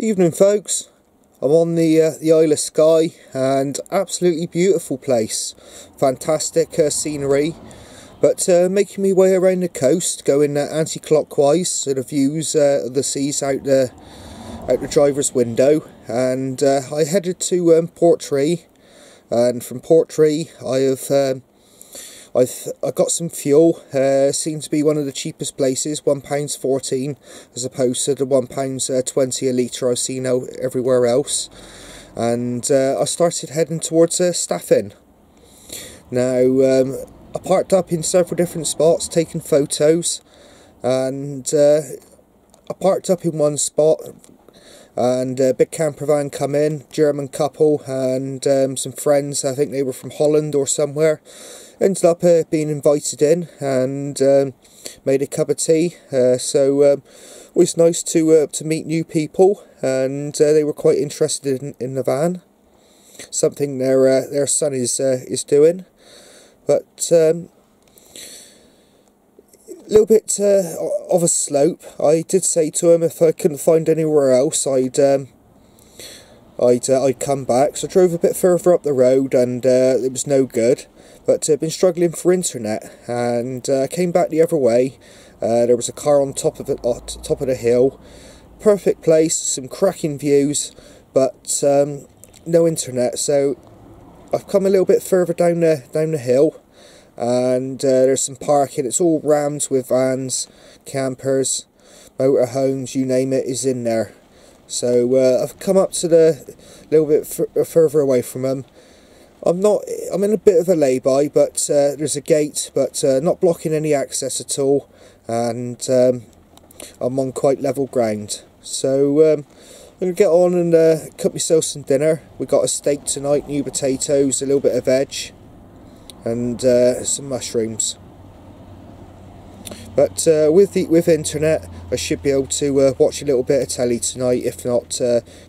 Evening folks, I'm on the Isle of Skye, and absolutely beautiful place, fantastic scenery, but making me way around the coast, going anti-clockwise, so the views of the seas out the driver's window, and I headed to Portree, and from Portree I've got some fuel. Seems to be one of the cheapest places, £1.14 as opposed to the £1.20 a litre I've seen out everywhere else. And I started heading towards Staffin. Now I parked up in several different spots taking photos, and I parked up in one spot, and a big camper van come in, German couple and some friends, I think they were from Holland or somewhere. Ended up being invited in, and made a cup of tea, so it was nice to meet new people, and they were quite interested in the van, something their son is doing. But a little bit of a slope. I did say to him if I couldn't find anywhere else I'd come back, so I drove a bit further up the road, and it was no good. But I've been struggling for internet, and came back the other way. There was a car on top of the hill. Perfect place, some cracking views, but no internet. So I've come a little bit further down the hill, and there's some parking. It's all rammed with vans, campers, motorhomes, you name it, is in there. So I've come up to the little bit further away from them. I'm in a bit of a lay-by, but there's a gate, but not blocking any access at all, and I'm on quite level ground. So I'm going to get on and cook myself some dinner. We got a steak tonight, new potatoes, a little bit of veg, and some mushrooms. But with internet, I should be able to watch a little bit of telly tonight, if not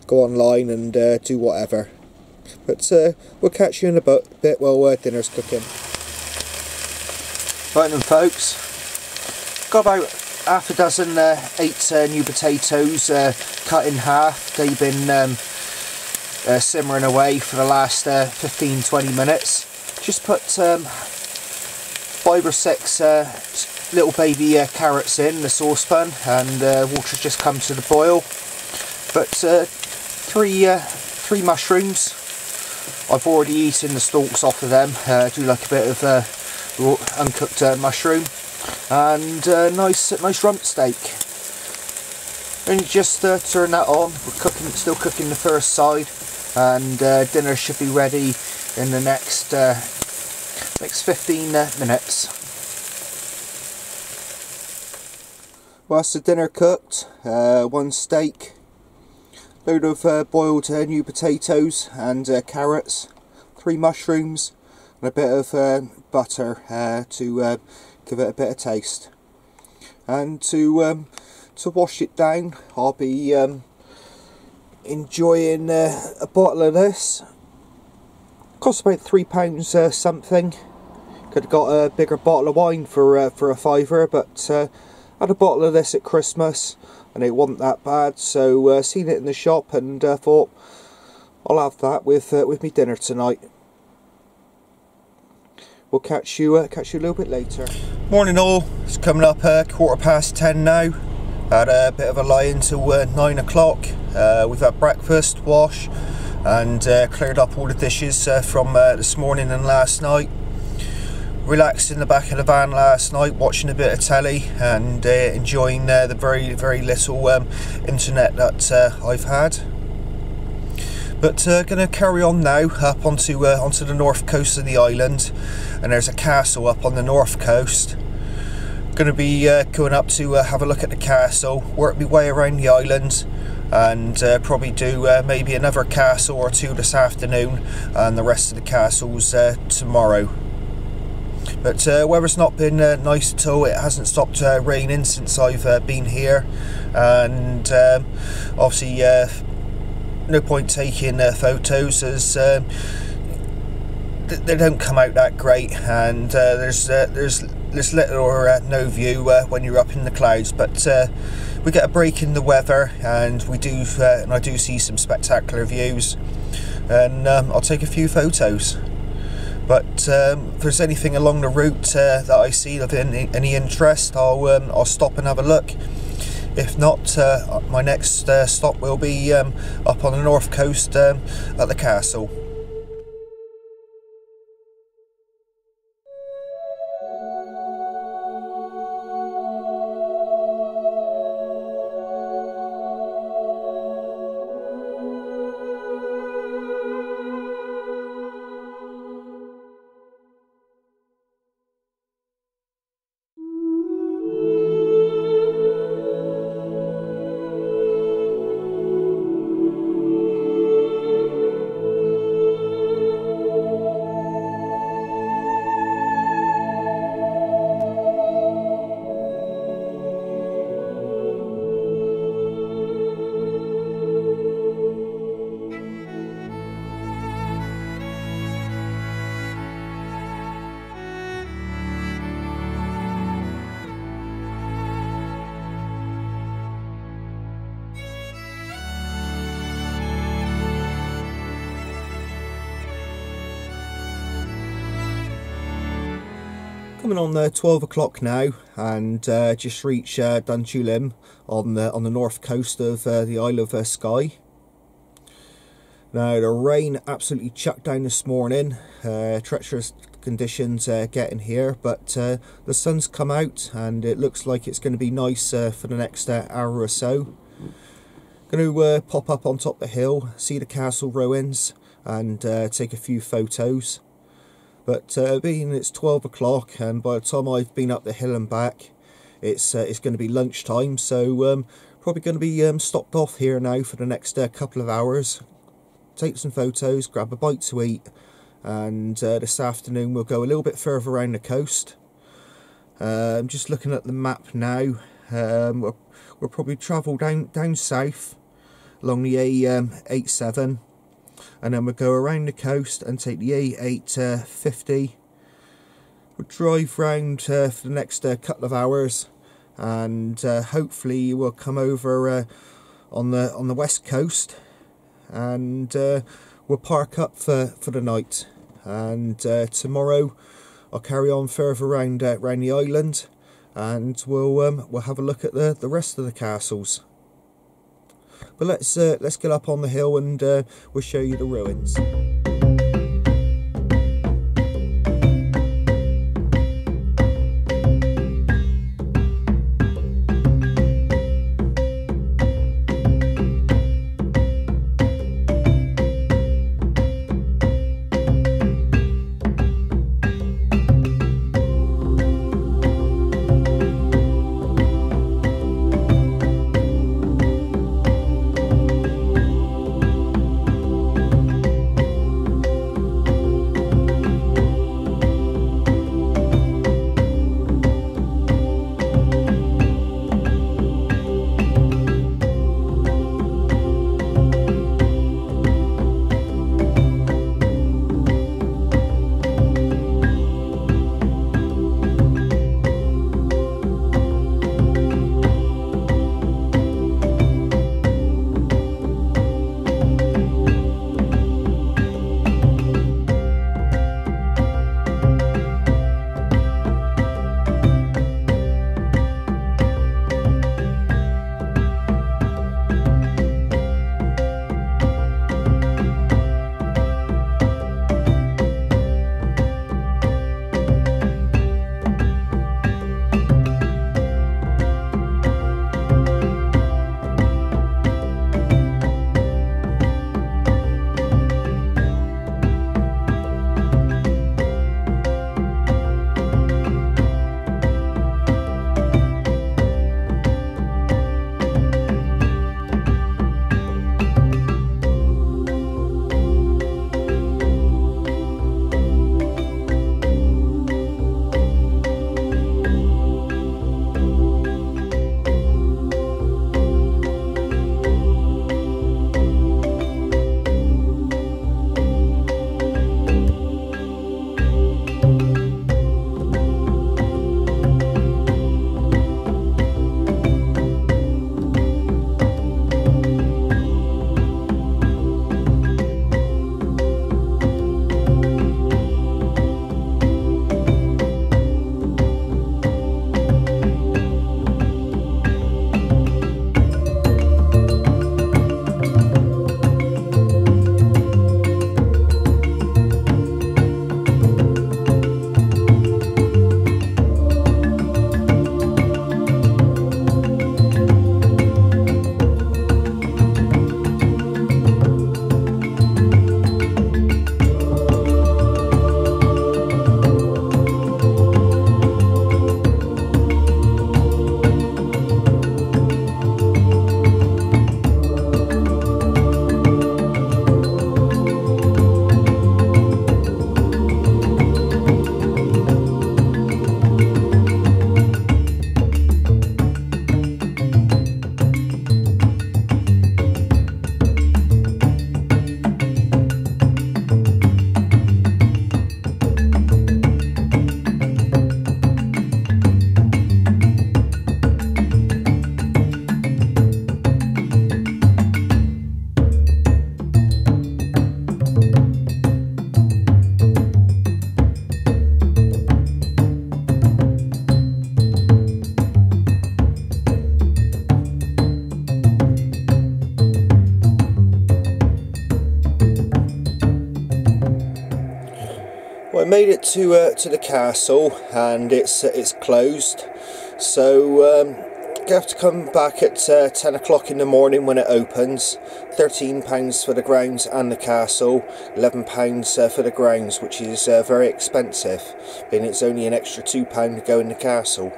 go online and do whatever. But we'll catch you in a bit while dinner's cooking. Right then folks, got about half a dozen 8 new potatoes cut in half. They've been simmering away for the last 15-20 minutes. Just put 5 or 6 little baby carrots in the saucepan, and water's just come to the boil. But 3 mushrooms. I've already eaten the stalks off of them. I do like a bit of raw, uncooked mushroom, and nice rump steak. Only just turn that on. We're still cooking the first side, and dinner should be ready in the next 15 minutes. Whilst the dinner cooked, 1 steak, load of boiled new potatoes and carrots, 3 mushrooms, and a bit of butter to give it a bit of taste. And to wash it down, I'll be enjoying a bottle of this. Cost about £3 something. Could have got a bigger bottle of wine for a £5, but had a bottle of this at Christmas, and it wasn't that bad, so seen it in the shop, and thought I'll have that with me dinner tonight. We'll catch you a little bit later. Morning all, it's coming up 10:15 now. Had a bit of a lie until 9 o'clock. We've had breakfast, wash, and cleared up all the dishes from this morning and last night. Relaxed in the back of the van last night, watching a bit of telly, and enjoying the very little internet that I've had. But going to carry on now up onto the north coast of the island, and there's a castle up on the north coast. Going to be going up to have a look at the castle, work my way around the island, and probably do maybe another castle or 2 this afternoon, and the rest of the castles tomorrow. But weather's not been nice at all. It hasn't stopped raining since I've been here, and obviously no point taking photos, as they don't come out that great, and there's this little or no view when you're up in the clouds, but we get a break in the weather, and I do see some spectacular views, and I'll take a few photos. But if there's anything along the route that I see of any interest, I'll stop and have a look. If not, my next stop will be up on the north coast at the castle. Coming on 12 o'clock now, and just reached Dunchulim on the north coast of the Isle of Skye. Now the rain absolutely chucked down this morning, treacherous conditions getting here, but the sun's come out and it looks like it's going to be nice for the next hour or so. Going to pop up on top of the hill, see the castle ruins, and take a few photos. But being it's 12 o'clock, and by the time I've been up the hill and back, it's going to be lunchtime, so probably going to be stopped off here now for the next couple of hours. Take some photos, grab a bite to eat, and this afternoon we'll go a little bit further around the coast. I'm just looking at the map now. We'll probably travel down south along the A87. And then we'll go around the coast and take the A850. We'll drive round for the next couple of hours, and hopefully we'll come over on the west coast, and we'll park up for the night. And tomorrow I'll carry on further around the island, and we'll have a look at the rest of the castles. But let's get up on the hill, and we'll show you the ruins. made it to the castle, and it's closed, so I have to come back at 10 o'clock in the morning when it opens. £13 for the grounds and the castle, £11 for the grounds, which is very expensive, being it's only an extra £2 to go in the castle.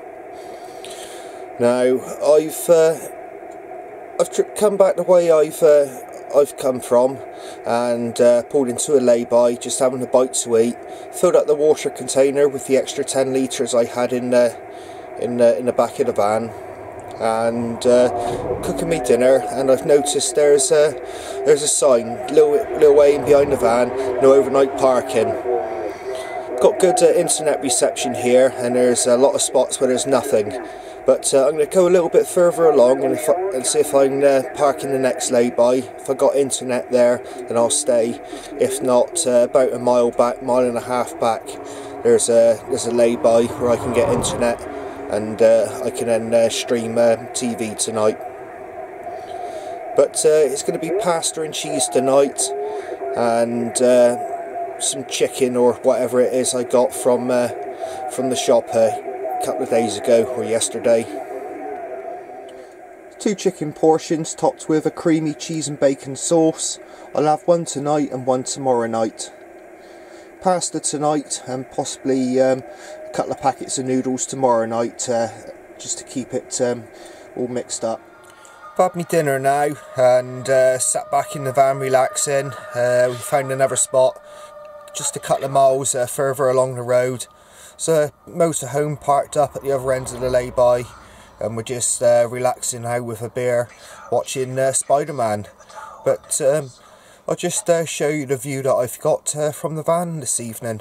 Now I've come back the way I've come from, and pulled into a lay-by, just having a bite to eat. Filled up the water container with the extra 10 litres I had in the back of the van, and cooking me dinner. And I've noticed there's a sign little way in behind the van: no overnight parking. Got good internet reception here, and there's a lot of spots where there's nothing. But I'm going to go a little bit further along and see if I can park in the next lay-by. If I got internet there, then I'll stay. If not, about a mile back, mile and a half back, there's a lay-by where I can get internet, and I can then stream TV tonight. But it's going to be pasta and cheese tonight, and some chicken or whatever it is I got from the shop a couple of days ago or yesterday. 2 chicken portions topped with a creamy cheese and bacon sauce. I'll have one tonight and one tomorrow night. Pasta tonight, and possibly a couple of packets of noodles tomorrow night, just to keep it all mixed up. I've had my dinner now, and sat back in the van relaxing. We found another spot just a couple of miles further along the road. So motorhome parked up at the other end of the lay-by, and we're just relaxing now with a beer, watching Spider-Man. But I'll just show you the view that I've got from the van this evening.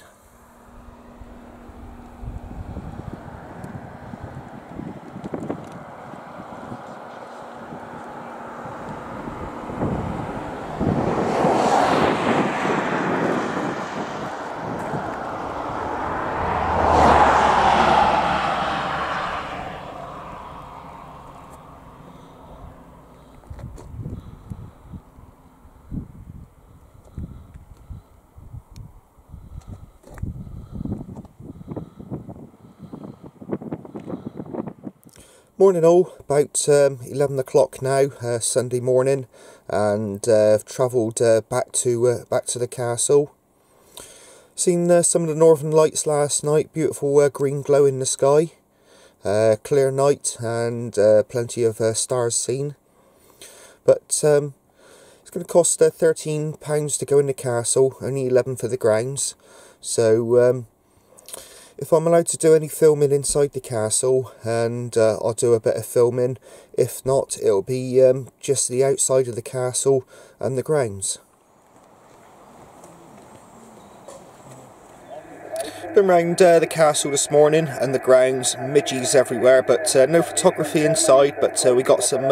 Morning all, about 11 o'clock now, Sunday morning, and I've travelled back to the castle. Seen some of the northern lights last night, beautiful green glow in the sky, clear night, and plenty of stars seen. But it's going to cost £13 to go in the castle, only £11 for the grounds. So if I'm allowed to do any filming inside the castle, and I'll do a bit of filming. If not, it'll be just the outside of the castle and the grounds. Been round the castle this morning and the grounds, midges everywhere, but no photography inside. But we got some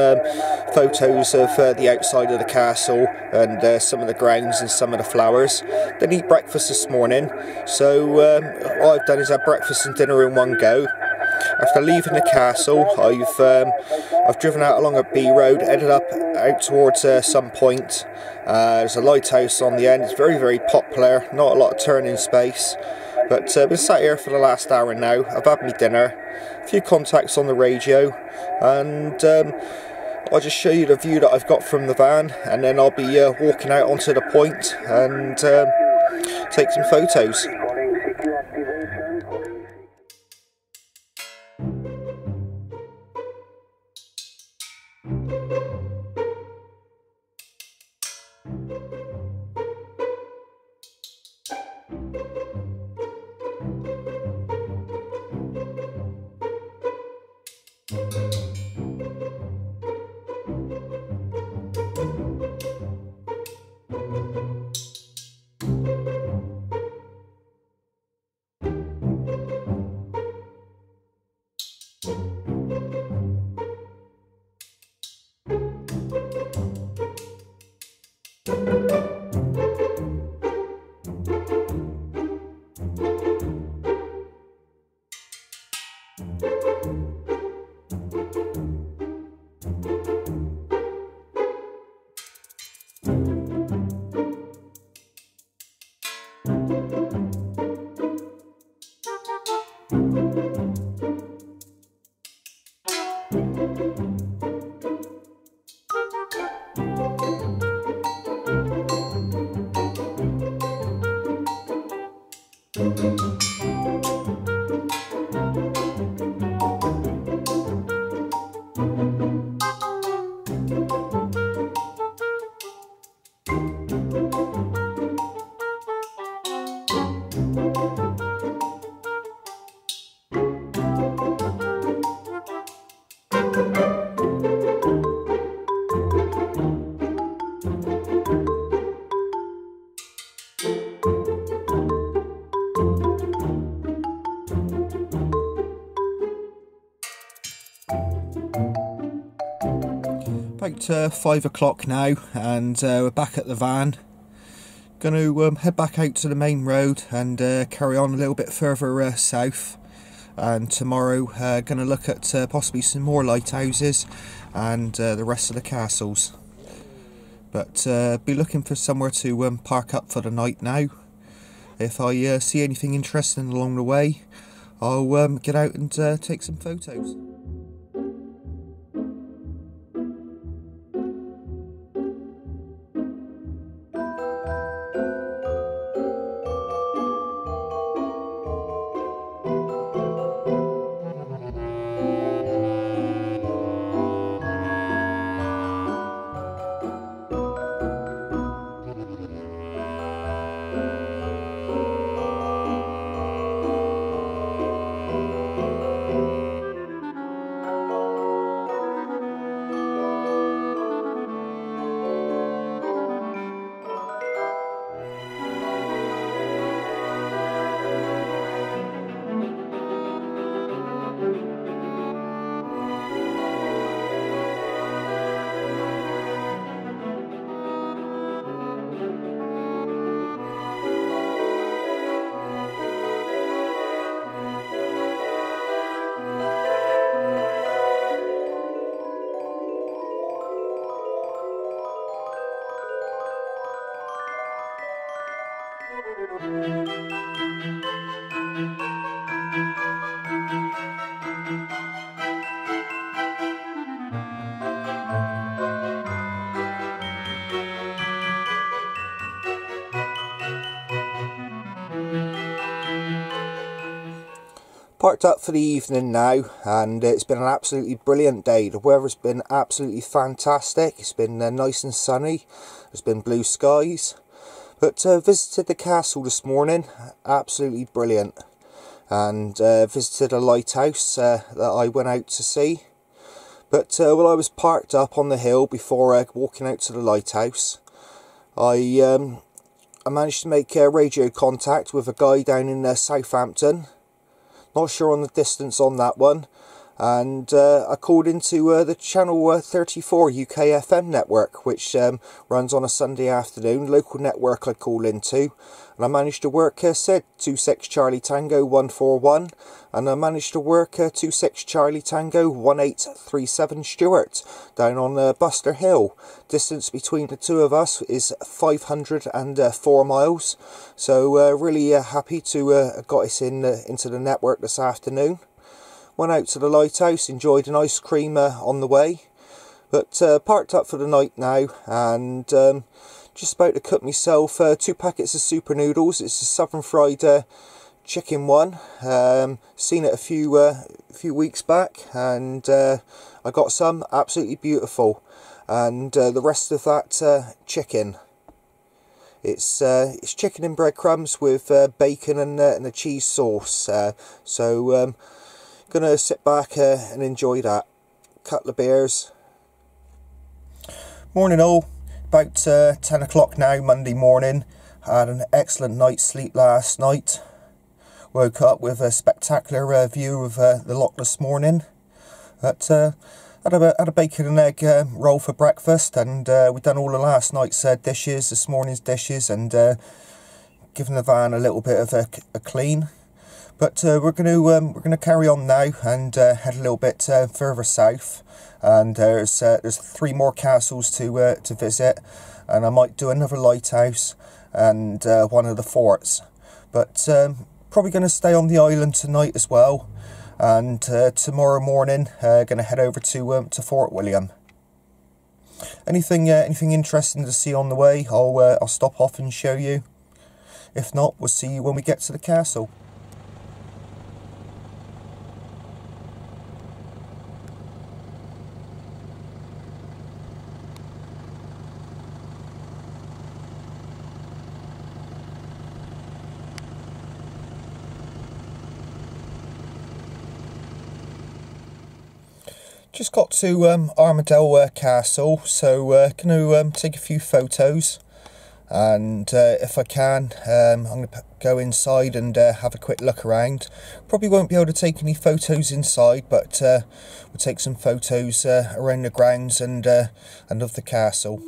photos of the outside of the castle and some of the grounds and some of the flowers. Didn't eat breakfast this morning, so what I've done is have breakfast and dinner in one go. After leaving the castle, I've driven out along a B road, headed out towards some point. There's a lighthouse on the end. It's very, very popular, not a lot of turning space. But I've been sat here for the last hour now. I've had my dinner, a few contacts on the radio, and I'll just show you the view that I've got from the van, and then I'll be walking out onto the point and take some photos. About 5 o'clock now, and we're back at the van. Going to head back out to the main road and carry on a little bit further south. And tomorrow going to look at possibly some more lighthouses and the rest of the castles. But be looking for somewhere to park up for the night now. If I see anything interesting along the way, I'll get out and take some photos. Parked up for the evening now, and it's been an absolutely brilliant day. The weather's been absolutely fantastic. It's been nice and sunny. There's been blue skies. But visited the castle this morning, absolutely brilliant. And visited a lighthouse that I went out to see. But while I was parked up on the hill before walking out to the lighthouse, I managed to make radio contact with a guy down in Southampton. Not sure on the distance on that one, and I called into the channel 34 UK FM network, which runs on a Sunday afternoon, local network I call into, and I managed to work said 26 Charlie Tango 141, and I managed to work 26 Charlie Tango 1837 Stuart down on Buster Hill. Distance between the two of us is 504 miles, so really happy to have got us into the network this afternoon. Went out to the lighthouse, enjoyed an ice cream on the way, but parked up for the night now, and just about to cook myself 2 packets of super noodles. It's a southern fried chicken one. Seen it a few weeks back, and I got some, absolutely beautiful. And the rest of that chicken, it's chicken and breadcrumbs with bacon and a cheese sauce. So gonna sit back and enjoy that. Couple of beers. Morning all. About 10 o'clock now, Monday morning. Had an excellent night's sleep last night. Woke up with a spectacular view of the loch this morning. But had a bacon and egg roll for breakfast, and we've done all of last night's dishes, this morning's dishes, and given the van a little bit of a clean. But we're gonna carry on now and head a little bit further south. And there's 3 more castles to visit, and I might do another lighthouse and one of the forts. But probably going to stay on the island tonight as well, and tomorrow morning going to head over to Fort William. Anything interesting to see on the way, I'll stop off and show you. If not, we'll see you when we get to the castle. Just got to Armadale Castle, so going to take a few photos, and if I can, I'm going to go inside and have a quick look around. Probably won't be able to take any photos inside, but we'll take some photos around the grounds and of the castle.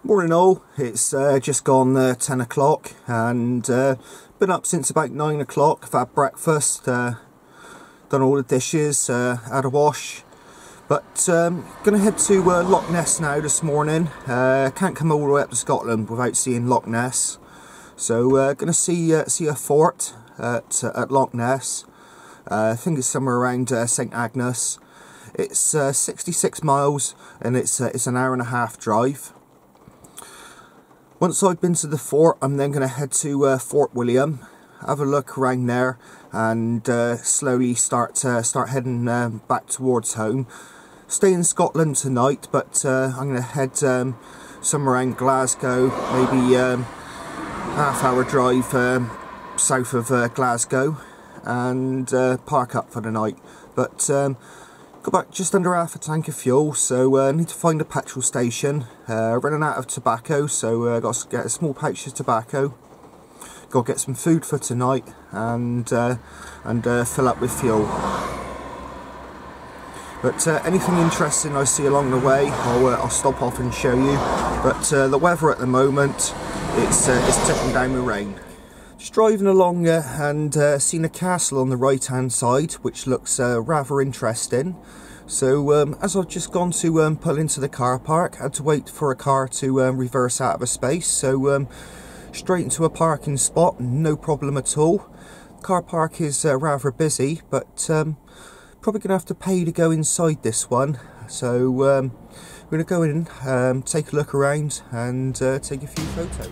Morning all, it's just gone 10 o'clock and been up since about 9 o'clock. I've had breakfast, done all the dishes, had a wash, but gonna head to Loch Ness now this morning. Can't come all the way up to Scotland without seeing Loch Ness, so gonna see a fort at Loch Ness. I think it's somewhere around St Agnes. It's 66 miles and it's an hour and a half drive. Once I've been to the fort, I'm then going to head to Fort William, have a look around there, and slowly start heading back towards home. Stay in Scotland tonight, but I'm going to head somewhere around Glasgow, maybe half-hour drive south of Glasgow, and park up for the night. But got back just under half a tank of fuel, so I need to find a petrol station. Running out of tobacco, so got to get a small pouch of tobacco. Got to get some food for tonight and fill up with fuel. But anything interesting I see along the way, I'll stop off and show you. But the weather at the moment, it's tipping down with rain. Just driving along and seen a castle on the right hand side, which looks rather interesting. So as I've just gone to pull into the car park, I had to wait for a car to reverse out of a space, so straight into a parking spot, no problem at all. Car park is rather busy, but probably going to have to pay to go inside this one. So we're going to go in, take a look around and take a few photos.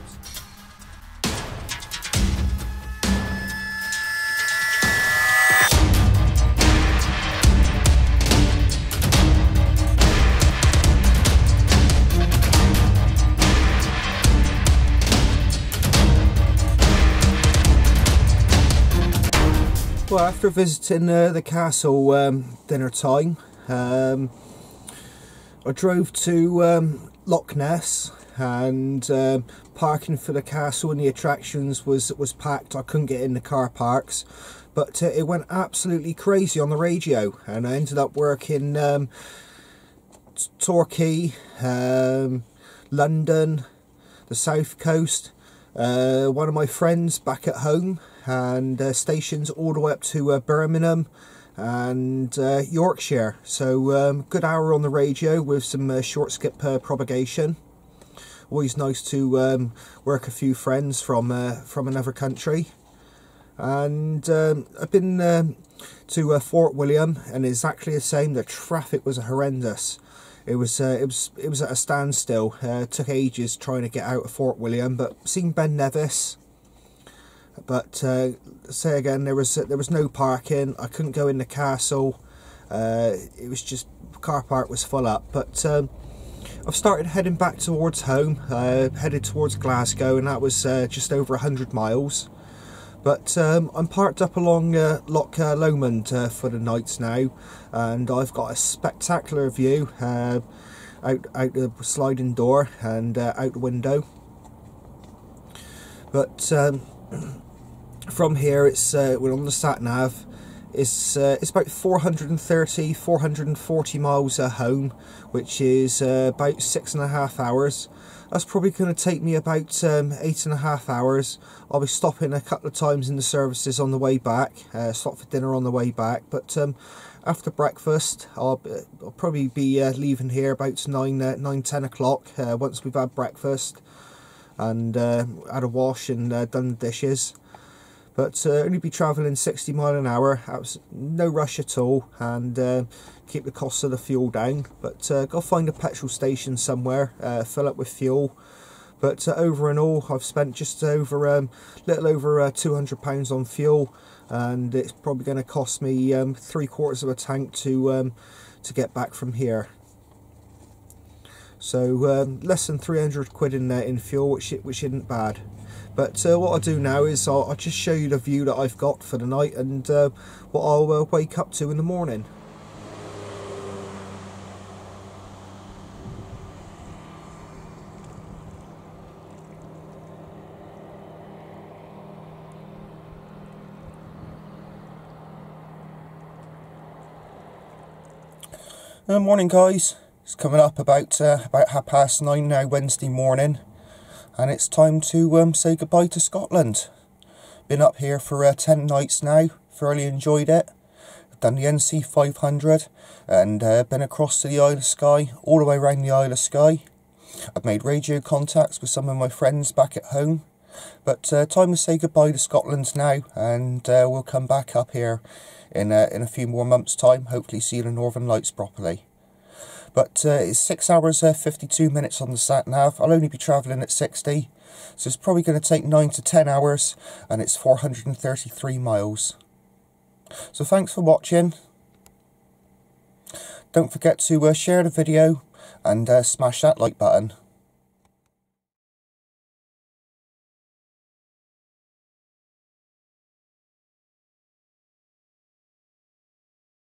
Well, after visiting the castle dinner time, I drove to Loch Ness, and parking for the castle and the attractions was packed. I couldn't get in the car parks, but it went absolutely crazy on the radio, and I ended up working Torquay, London, the south coast, one of my friends back at home, and stations all the way up to Birmingham and Yorkshire. So good hour on the radio with some short skip propagation. Always nice to work a few friends from another country. And I've been to Fort William, and exactly the same. The traffic was horrendous. It was at a standstill. Took ages trying to get out of Fort William, but seen Ben Nevis. But say again, there was no parking. I couldn't go in the castle. It was just, car park was full up. But I've started heading back towards home. Headed towards Glasgow, and that was just over 100 miles. But I'm parked up along Loch Lomond for the nights now, and I've got a spectacular view out the sliding door and out the window. But from here, we're on the sat nav. It's about 440 miles home, which is about 6.5 hours. That's probably going to take me about 8.5 hours. I'll be stopping a couple of times in the services on the way back, stop for dinner on the way back. But after breakfast, I'll probably be leaving here about 9-10 o'clock once we've had breakfast and had a wash and done the dishes. But only be travelling 60 miles an hour. No rush at all, and keep the cost of the fuel down. But got to find a petrol station somewhere, fill up with fuel. But over and all, I've spent just over little over £200 on fuel, and it's probably going to cost me 3/4 of a tank to get back from here. So less than 300 quid in fuel, which isn't bad. But what I'll do now is I'll just show you the view that I've got for the night, and what I'll wake up to in the morning. Morning guys, it's coming up about 9:30 now, Wednesday morning, and it's time to say goodbye to Scotland. Been up here for 10 nights now, thoroughly enjoyed it. I've done the NC-500 and been across to the Isle of Skye, all the way around the Isle of Skye. I've made radio contacts with some of my friends back at home, but time to say goodbye to Scotland now, and we'll come back up here in a few more months' time, hopefully see the Northern Lights properly. But it's 6 hours 52 minutes on the sat nav. I'll only be travelling at 60, so it's probably going to take 9 to 10 hours, and it's 433 miles. So thanks for watching. Don't forget to share the video and smash that like button.